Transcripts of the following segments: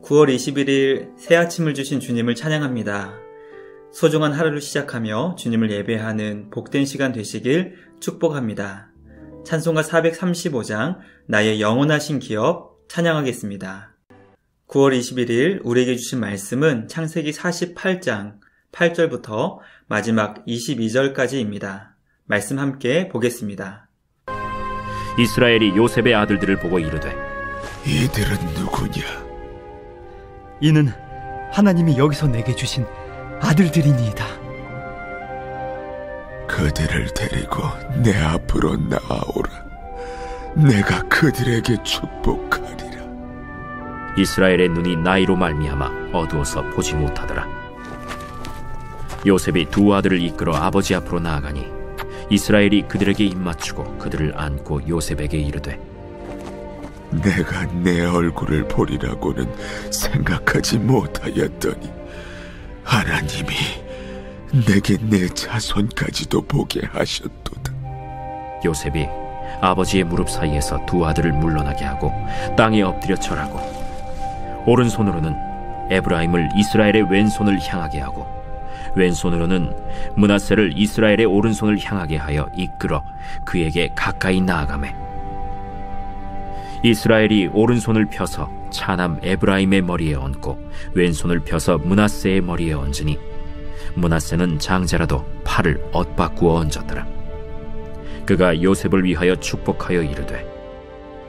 9월 21일 새 아침을 주신 주님을 찬양합니다. 소중한 하루를 시작하며 주님을 예배하는 복된 시간 되시길 축복합니다. 찬송가 435장 나의 영원하신 기업 찬양하겠습니다. 9월 21일 우리에게 주신 말씀은 창세기 48장 8절부터 마지막 22절까지입니다. 말씀 함께 보겠습니다. 이스라엘이 요셉의 아들들을 보고 이르되 이들은 누구냐? 이는 하나님이 여기서 내게 주신 아들들이니이다. 그들을 데리고 내 앞으로 나아오라. 내가 그들에게 축복하리라. 이스라엘의 눈이 나이로 말미암아 어두워서 보지 못하더라. 요셉이 두 아들을 이끌어 아버지 앞으로 나아가니 이스라엘이 그들에게 입맞추고 그들을 안고 요셉에게 이르되 내가 내 얼굴을 보리라고는 생각하지 못하였더니 하나님이 내게 내 자손까지도 보게 하셨도다. 요셉이 아버지의 무릎 사이에서 두 아들을 물러나게 하고 땅에 엎드려 절하고 오른손으로는 에브라임을 이스라엘의 왼손을 향하게 하고 왼손으로는 므낫세를 이스라엘의 오른손을 향하게 하여 이끌어 그에게 가까이 나아가매 이스라엘이 오른손을 펴서 차남 에브라임의 머리에 얹고 왼손을 펴서 므낫세의 머리에 얹으니 므낫세는 장자라도 팔을 엇바꾸어 얹었더라. 그가 요셉을 위하여 축복하여 이르되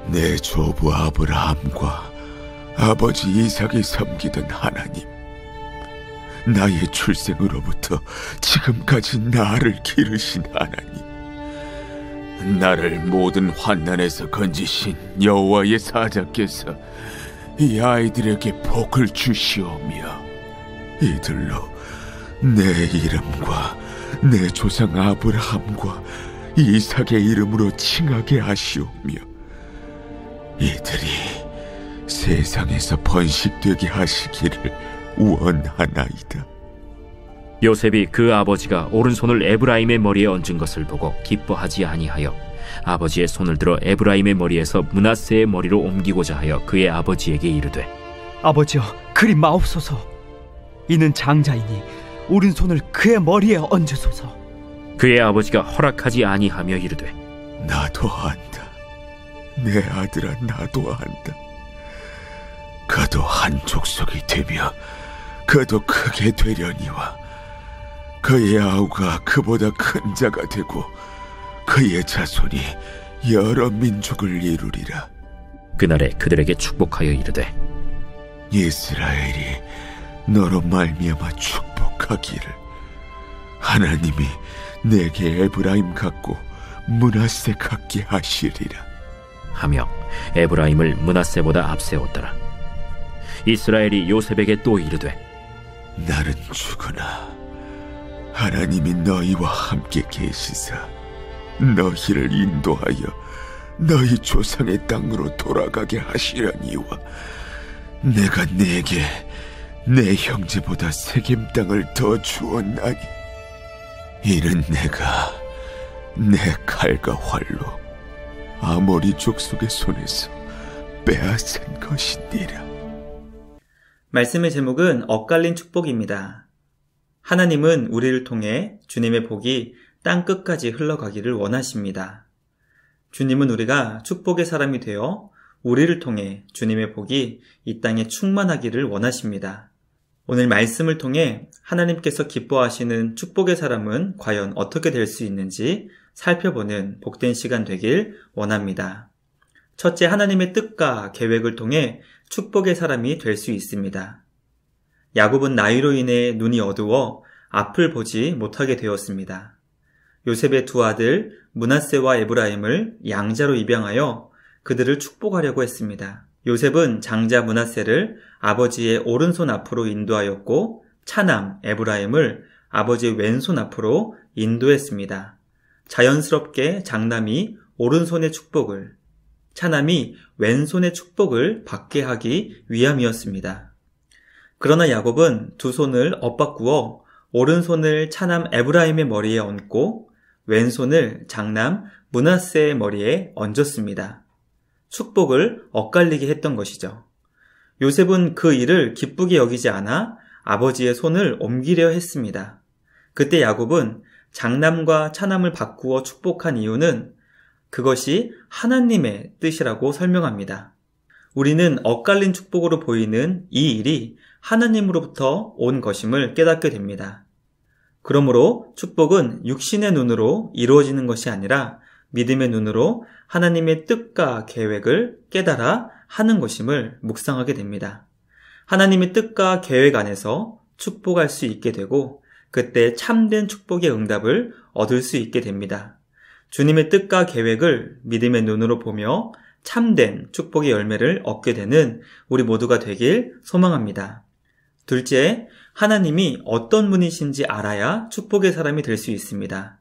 내 조부 아브라함과 아버지 이삭이 섬기던 하나님, 나의 출생으로부터 지금까지 나를 기르신 하나님, 나를 모든 환난에서 건지신 여호와의 사자께서 이 아이들에게 복을 주시오며 이들로 내 이름과 내 조상 아브라함과 이삭의 이름으로 칭하게 하시오며 이들이 세상에서 번식되게 하시기를 원하나이다. 요셉이 그 아버지가 오른손을 에브라임의 머리에 얹은 것을 보고 기뻐하지 아니하여 아버지의 손을 들어 에브라임의 머리에서 므낫세의 머리로 옮기고자 하여 그의 아버지에게 이르되 아버지여, 그리 마옵소서. 이는 장자이니 오른손을 그의 머리에 얹으소서. 그의 아버지가 허락하지 아니하며 이르되 나도 안다. 내 아들아, 나도 안다. 그도 한 족속이 되며 그도 크게 되려니와 그의 아우가 그보다 큰 자가 되고 그의 자손이 여러 민족을 이루리라. 그날에 그들에게 축복하여 이르되 이스라엘이 너로 말미암아 축복하기를 하나님이 내게 에브라임 같고 므낫세 같게 하시리라 하며 에브라임을 므낫세보다 앞세웠더라. 이스라엘이 요셉에게 또 이르되 나는 죽으나 하나님이 너희와 함께 계시사 너희를 인도하여 너희 조상의 땅으로 돌아가게 하시려니와 내가 네게 내 형제보다 세겜 땅을 더 주었나니 이는 내가 내 칼과 활로 아모리 족속의 손에서 빼앗은 것이니라. 말씀의 제목은 엇갈린 축복입니다. 하나님은 우리를 통해 주님의 복이 땅 끝까지 흘러가기를 원하십니다. 주님은 우리가 축복의 사람이 되어 우리를 통해 주님의 복이 이 땅에 충만하기를 원하십니다. 오늘 말씀을 통해 하나님께서 기뻐하시는 축복의 사람은 과연 어떻게 될 수 있는지 살펴보는 복된 시간 되길 원합니다. 첫째, 하나님의 뜻과 계획을 통해 축복의 사람이 될 수 있습니다. 야곱은 나이로 인해 눈이 어두워 앞을 보지 못하게 되었습니다. 요셉의 두 아들 므낫세와 에브라임을 양자로 입양하여 그들을 축복하려고 했습니다. 요셉은 장자 므낫세를 아버지의 오른손 앞으로 인도하였고 차남 에브라임을 아버지의 왼손 앞으로 인도했습니다. 자연스럽게 장남이 오른손의 축복을, 차남이 왼손의 축복을 받게 하기 위함이었습니다. 그러나 야곱은 두 손을 엇바꾸어 오른손을 차남 에브라임의 머리에 얹고 왼손을 장남 므낫세의 머리에 얹었습니다. 축복을 엇갈리게 했던 것이죠. 요셉은 그 일을 기쁘게 여기지 않아 아버지의 손을 옮기려 했습니다. 그때 야곱은 장남과 차남을 바꾸어 축복한 이유는 그것이 하나님의 뜻이라고 설명합니다. 우리는 엇갈린 축복으로 보이는 이 일이 하나님으로부터 온 것임을 깨닫게 됩니다. 그러므로 축복은 육신의 눈으로 이루어지는 것이 아니라 믿음의 눈으로 하나님의 뜻과 계획을 깨달아 하는 것임을 묵상하게 됩니다. 하나님의 뜻과 계획 안에서 축복할 수 있게 되고 그때 참된 축복의 응답을 얻을 수 있게 됩니다. 주님의 뜻과 계획을 믿음의 눈으로 보며 참된 축복의 열매를 얻게 되는 우리 모두가 되길 소망합니다. 둘째, 하나님이 어떤 분이신지 알아야 축복의 사람이 될 수 있습니다.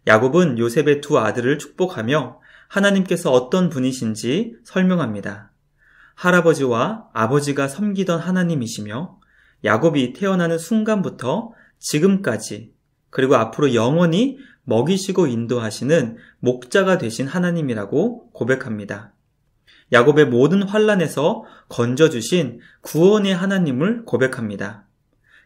야곱은 요셉의 두 아들을 축복하며 하나님께서 어떤 분이신지 설명합니다. 할아버지와 아버지가 섬기던 하나님이시며 야곱이 태어나는 순간부터 지금까지 그리고 앞으로 영원히 먹이시고 인도하시는 목자가 되신 하나님이라고 고백합니다. 야곱의 모든 환난에서 건져주신 구원의 하나님을 고백합니다.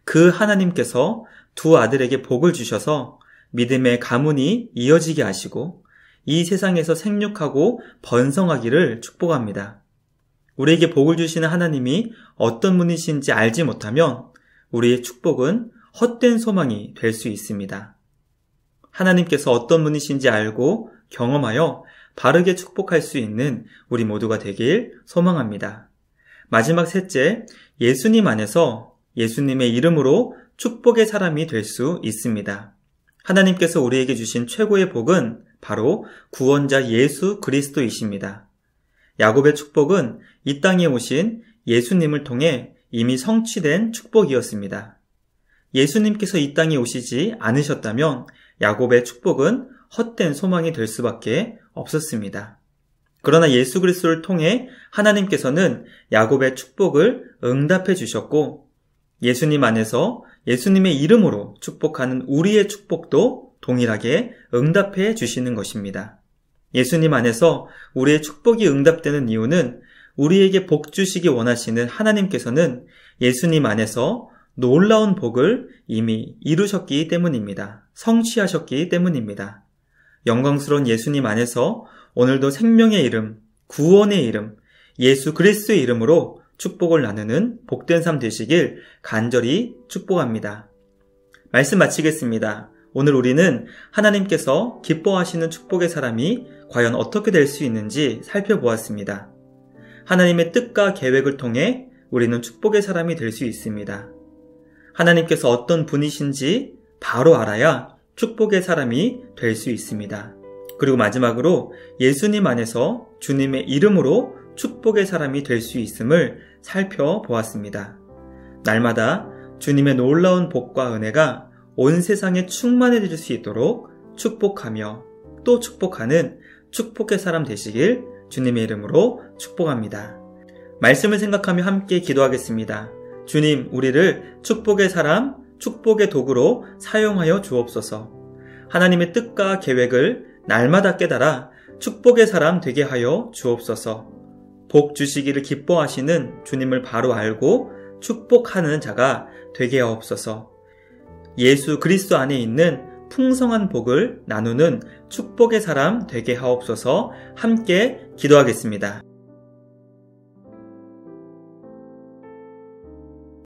그 하나님께서 두 아들에게 복을 주셔서 믿음의 가문이 이어지게 하시고 이 세상에서 생육하고 번성하기를 축복합니다. 우리에게 복을 주시는 하나님이 어떤 분이신지 알지 못하면 우리의 축복은 헛된 소망이 될 수 있습니다. 하나님께서 어떤 분이신지 알고 경험하여 바르게 축복할 수 있는 우리 모두가 되길 소망합니다. 마지막 셋째, 예수님 안에서 예수님의 이름으로 축복의 사람이 될 수 있습니다. 하나님께서 우리에게 주신 최고의 복은 바로 구원자 예수 그리스도이십니다. 야곱의 축복은 이 땅에 오신 예수님을 통해 이미 성취된 축복이었습니다. 예수님께서 이 땅에 오시지 않으셨다면 야곱의 축복은 헛된 소망이 될 수밖에 없었습니다. 그러나 예수 그리스도를 통해 하나님께서는 야곱의 축복을 응답해 주셨고 예수님 안에서 예수님의 이름으로 축복하는 우리의 축복도 동일하게 응답해 주시는 것입니다. 예수님 안에서 우리의 축복이 응답되는 이유는 우리에게 복 주시기 원하시는 하나님께서는 예수님 안에서 놀라운 복을 이미 이루셨기 때문입니다. 성취하셨기 때문입니다. 영광스러운 예수님 안에서 오늘도 생명의 이름, 구원의 이름, 예수 그리스도의 이름으로 축복을 나누는 복된 삶 되시길 간절히 축복합니다. 말씀 마치겠습니다. 오늘 우리는 하나님께서 기뻐하시는 축복의 사람이 과연 어떻게 될 수 있는지 살펴보았습니다. 하나님의 뜻과 계획을 통해 우리는 축복의 사람이 될 수 있습니다. 하나님께서 어떤 분이신지 바로 알아야 축복의 사람이 될 수 있습니다. 그리고 마지막으로 예수님 안에서 주님의 이름으로 축복의 사람이 될 수 있음을 살펴보았습니다. 날마다 주님의 놀라운 복과 은혜가 온 세상에 충만해질 수 있도록 축복하며 또 축복하는 축복의 사람 되시길 주님의 이름으로 축복합니다. 말씀을 생각하며 함께 기도하겠습니다. 주님, 우리를 축복의 사람, 축복의 도구로 사용하여 주옵소서. 하나님의 뜻과 계획을 날마다 깨달아 축복의 사람 되게 하여 주옵소서. 복 주시기를 기뻐하시는 주님을 바로 알고 축복하는 자가 되게 하옵소서. 예수 그리스도 안에 있는 풍성한 복을 나누는 축복의 사람 되게 하옵소서. 함께 기도하겠습니다.